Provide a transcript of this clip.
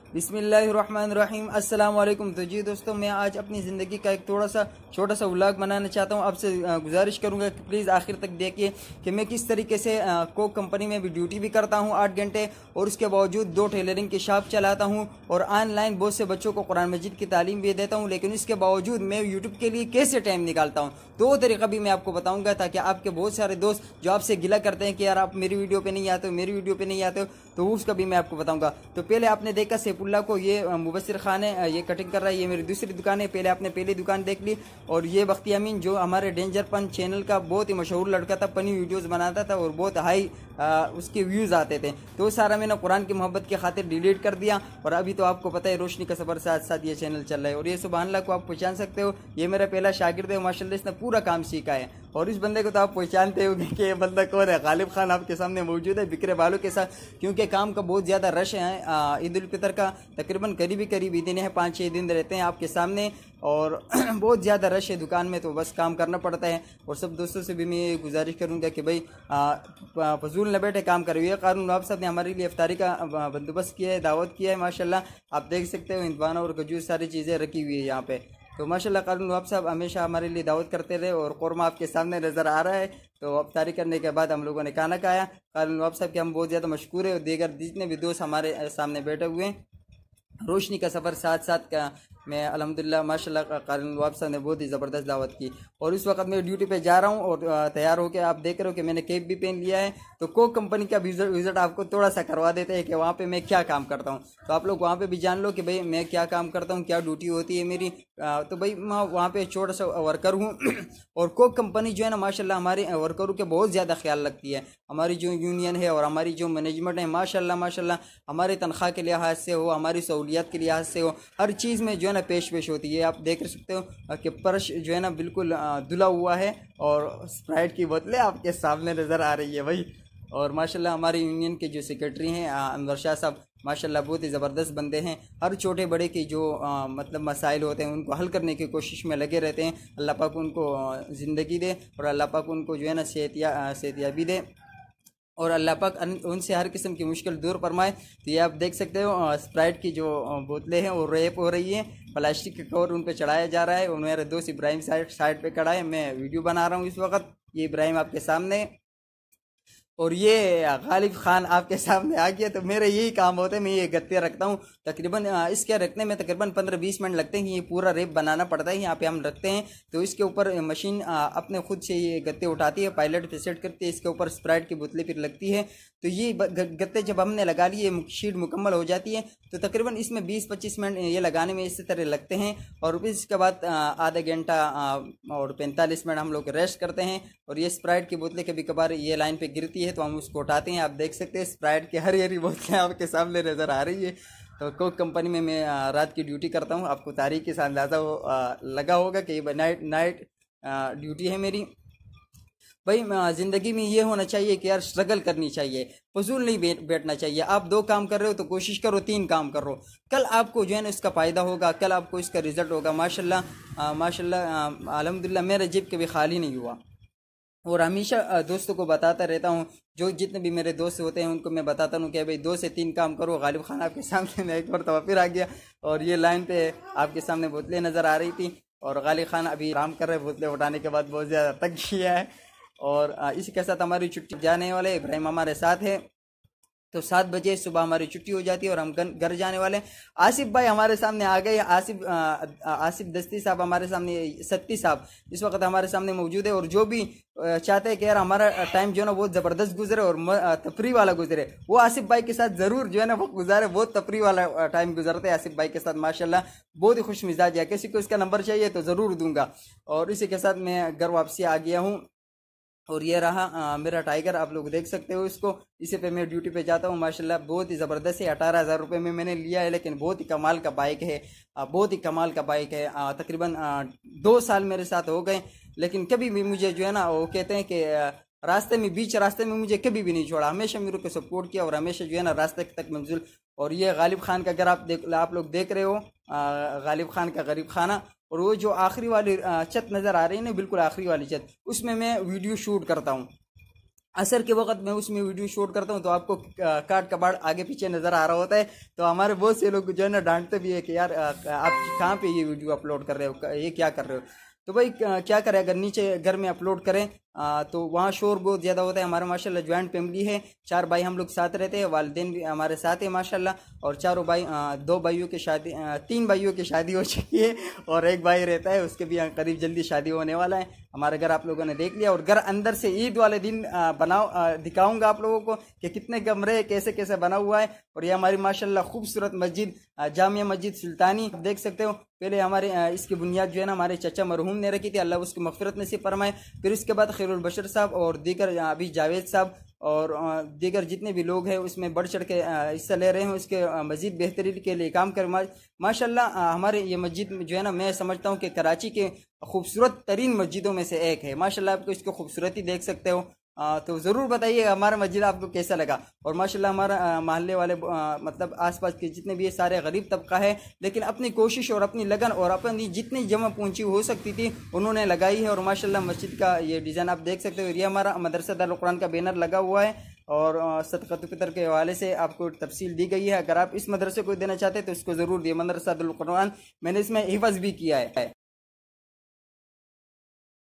बिस्मिल्लाहिर्रहमानिर्रहीम। अस्सलाम वालेकुम। तो जी दोस्तों, मैं आज अपनी ज़िंदगी का एक थोड़ा सा छोटा सा व्लॉग बनाना चाहता हूँ। आपसे गुजारिश करूँगा कि प्लीज़ आखिर तक देखिए कि मैं किस तरीके से कोक कंपनी में भी ड्यूटी भी करता हूँ 8 घंटे, और उसके बावजूद 2 टेलरिंग की शॉप चलाता हूँ और ऑनलाइन बहुत से बच्चों को कुरान मजीद की तालीम भी देता हूँ। लेकिन इसके बावजूद मैं यूट्यूब के लिए कैसे टाइम निकालता हूँ, तो वो तरीका भी मैं आपको बताऊँगा, ताकि आपके बहुत सारे दोस्त जो आपसे गिला करते हैं कि यार आप मेरी वीडियो पे नहीं आते हो, मेरी वीडियो पे नहीं आते हो, तो उसका भी मैं आपको बताऊँगा। तो पहले आपने देखा सैफुल्लाह को, ये मुबस्सिर खान है, ये कटिंग कर रहा है, ये मेरी दूसरी दुकान है। पहले आपने पहली दुकान देख ली। और ये बख्ती अमीन जो हमारे डेंजर पन चैनल का बहुत ही मशहूर लड़का था, फनी वीडियोस बनाता था और बहुत हाई उसके व्यूज़ आते थे। तो सारा मैंने कुरान की मोहब्बत की खातिर डिलीट कर दिया। और अभी तो आपको पता है रोशनी का सफ़र साथ साथ ये चैनल चल रहा है। और ये सुबहानअल्लाह को आप पहचान सकते हो, ये मेरा पहला शागिर्द है माशाल्लाह, इसने पूरा काम सीखा है। और इस बंदे को तो आप पहचानते होंगे कि ये बंदा कौन है। गालिब खान आपके सामने मौजूद है बिक्रे बालों के साथ, क्योंकि काम का बहुत ज़्यादा रश है। ईद उल फितर का तकरीबन करीबी दिन है, 5-6 दिन रहते हैं आपके सामने, और बहुत ज़्यादा रश है दुकान में, तो बस काम करना पड़ता है। और सब दोस्तों से भी मैं गुजारिश करूँगा कि भाई फजूल न बैठे, काम करिए। कारून नवाब साहब ने हमारे लिए इफ्तारी का बंदोबस्त किया है, दावत किया है माशाल्लाह। आप देख सकते हो इंतवाना और खजूर सारी चीज़ें रखी हुई है यहाँ पे। तो माशाल्लाह कारून नवाब साहब हमेशा हमारे लिए दावत करते रहे। और कौरमा आपके सामने नज़र आ रहा है। तो इफ्तारी करने के बाद हम लोगों ने खाना खाया। कारून नवाब साहब के हम बहुत ज़्यादा मशकूर है, और दीगर जितने भी दोस्त हमारे सामने बैठे हुए हैं। रोशनी का सफ़र साथ साथ का मैं अल्हम्दुलिल्लाह माशाल्लाह कारून नवाब साहब ने बहुत ही ज़बरदस्त दावत की। और इस वक्त मैं ड्यूटी पे जा रहा हूँ और तैयार होकर आप देख रहे हो कि मैंने कैप भी पहन लिया है। तो कोक कंपनी का विजिट आपको थोड़ा सा करवा देते हैं कि वहाँ पे मैं क्या काम करता हूँ, तो आप लोग वहाँ पे भी जान लो कि भाई मैं क्या काम करता हूँ, क्या ड्यूटी होती है मेरी। तो भाई मैं वहाँ पे छोटा सा वर्कर हूँ। और कोक कंपनी जो है ना माशाल्लाह हमारे वर्करों के बहुत ज़्यादा ख्याल रखती है। हमारी जो यूनियन है और हमारी जो मैनेजमेंट है माशाल्लाह माशाल्लाह हमारे तनख्वाह के लिहाज से हो, हमारी सहूलियत के लिहाज से हो, हर चीज़ में जो है ना पेश होती है। आप देख सकते हो कि पर्श जो है ना बिल्कुल धुला हुआ है, और स्प्राइट की बोतलें आपके सामने नज़र आ रही है भाई। और माशाल्लाह हमारी यूनियन के जो सेक्रेटरी हैं अनवर शाह साहब, माशाल्लाह बहुत ही ज़बरदस्त बंदे हैं। हर छोटे बड़े के जो मतलब मसाइल होते हैं उनको हल करने की कोशिश में लगे रहते हैं। अल्लाह पाक उनको ज़िंदगी दे, और अल्लाह पाक उनको जो है ना सेहतियाबी दे, और अल्लाह पाक उनसे हर किस्म की मुश्किल दूर फरमाए। तो ये आप देख सकते हो स्प्राइट की जो बोतलें हैं वो रैप हो रही है, प्लास्टिक के कवर उन पे चढ़ाया जा रहा है। और मेरे दोस्त इब्राहिम साइड पे खड़ा है, मैं वीडियो बना रहा हूँ इस वक्त। ये इब्राहिम आपके सामने, और ये गालिब खान आपके सामने आ गया। तो मेरे यही काम होते हैं, मैं ये गत्ते रखता हूँ। तकरीबन इसके रखने में तकरीबन 15-20 मिनट लगते हैं। ये पूरा रेप बनाना पड़ता है, यहाँ पे हम रखते हैं। तो इसके ऊपर मशीन अपने खुद से ये गत्ते उठाती है, पायलट पे सेट करती है, इसके ऊपर स्प्राइट की बोतलें फिर लगती है। तो ये गत्ते जब हमने लगा लिए, शीट मुकम्मल हो जाती है, तो तकरीबन इसमें 20-25 मिनट ये लगाने में इसी तरह लगते हैं। और फिर इसके बाद आधा घंटा और 45 मिनट हम लोग रेस्ट करते हैं। और ये स्प्राइट की बोतलें कभी कभार ये लाइन पे गिरती है तो हम उसको उठाते हैं। आप देख सकते हैं स्प्राइट की हरी हरी बोतलें आपके सामने नज़र आ रही है। तो कोक कंपनी में मैं रात की ड्यूटी करता हूँ। आपको तारीख से अंदाज़ा लगा होगा कि ये नाइट ड्यूटी है मेरी। भाई ज़िंदगी में ये होना चाहिए कि यार स्ट्रगल करनी चाहिए, फजूल नहीं बैठना चाहिए। आप 2 काम कर रहे हो तो कोशिश करो 3 काम करो, कल आपको जो है ना इसका फ़ायदा होगा, कल आपको इसका रिजल्ट होगा। माशाल्लाह माशाल्लाह अल्हम्दुलिल्लाह मेरा जेब कभी खाली नहीं हुआ। और हमेशा दोस्तों को बताता रहता हूँ, जो जितने भी मेरे दोस्त होते हैं उनको मैं बताता हूँ कि भाई 2 से 3 काम करो। गालिब खान आपके सामने मैं एक बार तो फिर आ गया, और ये लाइन पे आपके सामने बोतलें नज़र आ रही थी। और गालिब खान अभी आराम कर रहे हैं, बोतलें उठाने के बाद बहुत ज़्यादा थक गया है। और इसी के साथ हमारी छुट्टी जाने वाले, इब्राहिम हमारे साथ है। तो 7 बजे सुबह हमारी छुट्टी हो जाती है और हम घर जाने वाले हैं। आसिफ भाई हमारे सामने आ गए, आसिफ दस्ती साहब हमारे सामने, सत्ती साहब इस वक्त हमारे सामने मौजूद है। और जो भी चाहते हैं कि यार हमारा टाइम जो है ना बहुत ज़बरदस्त गुजरे और तफरी वाला गुजरे, वो आसिफ भाई के साथ ज़रूर जो है ना वो गुजारे। बहुत तफरी वाला टाइम गुजरते हैं आसिफ भाई के साथ माशाल्लाह, बहुत ही खुश मिजाज है। किसी को इसका नंबर चाहिए तो ज़रूर दूंगा। और इसी के साथ मैं घर वापसी आ गया हूँ। और ये रहा मेरा टाइगर, आप लोग देख सकते हो इसको। इसी पे मैं ड्यूटी पे जाता हूँ माशाल्लाह, बहुत ही ज़बरदस्त है। 18,000 रुपये में मैंने लिया है, लेकिन बहुत ही कमाल का बाइक है, बहुत ही कमाल का बाइक है। तकरीबन 2 साल मेरे साथ हो गए, लेकिन कभी भी मुझे जो है ना वो कहते हैं कि बीच रास्ते में मुझे कभी भी नहीं छोड़ा, हमेशा मेरे को सपोर्ट किया, और हमेशा जो है ना रास्ते तक मंजिल। और ये गालिब खान का घर आप लोग देख रहे हो, गालिब खान का गरीब खाना। और वो जो आखिरी वाली छत नज़र आ रही है ना, बिल्कुल आखिरी वाली छत, उसमें मैं वीडियो शूट करता हूँ। असर के वक्त मैं उसमें वीडियो शूट करता हूँ तो आपको काट कबाड़ आगे पीछे नज़र आ रहा होता है। तो हमारे बहुत से लोग जो है ना डांटते भी है कि यार आप कहाँ पे ये वीडियो अपलोड कर रहे हो, ये क्या कर रहे हो। तो भाई क्या करें, अगर नीचे घर में अपलोड करें तो वहाँ शोर बहुत ज़्यादा होता है। हमारा माशाल्लाह ज्वाइंट फैमिली है, 4 भाई हम लोग साथ रहते हैं, वालिदैन भी हमारे साथ है माशाल्लाह। और चारों भाई 2 भाइयों की शादी 3 भाइयों की शादी हो चुकी है और एक भाई रहता है, उसके भी करीब जल्दी शादी होने वाला है। हमारा घर आप लोगों ने देख लिया और घर अंदर से ईद वाले दिन दिखाऊंगा आप लोगों को कि कितने कमरे कैसे कैसे बना हुआ है। और ये हमारी माशाल्लाह खूबसूरत मस्जिद जामिया मस्जिद सुल्तानी देख सकते हो। पहले हमारे इसकी बुनियाद जो है ना हमारे चचा मरहूम ने रखी थी, अल्लाह उसकी मगफिरत नसीब फरमाए। फिर इसके बाद खैरुल बशर साहब और दीगर अभी जावेद साहब और दीगर जितने भी लोग हैं उसमें बढ़ चढ़ के हिस्सा ले रहे हैं, उसके मज़ीद बेहतरी के लिए काम कर माशाल्लाह। हमारे ये मस्जिद जो है ना मैं समझता हूँ कि कराची के खूबसूरत तरीन मस्जिदों में से एक है माशाल्लाह। आपको इसकी खूबसूरती देख सकते हो। तो ज़रूर बताइए हमारा मस्जिद आपको कैसा लगा। और माशाल्लाह हमारा मोहल्ले वाले मतलब आसपास के जितने भी ये सारे गरीब तबका है, लेकिन अपनी कोशिश और अपनी लगन और अपनी जितनी जमा पूंजी हो सकती थी उन्होंने लगाई है। और माशाल्लाह मस्जिद का ये डिज़ाइन आप देख सकते हो। ये हमारा मदरसा दारुल कुरान का बैनर लगा हुआ है और सदक़ात फ़ितर के हवाले से आपको तफसील दी गई है। अगर आप इस मदरसे को देना चाहते हैं तो इसको ज़रूर दिए, मदरसा दारुल कुरान मैंने इसमें हिफ़्ज़ भी किया है।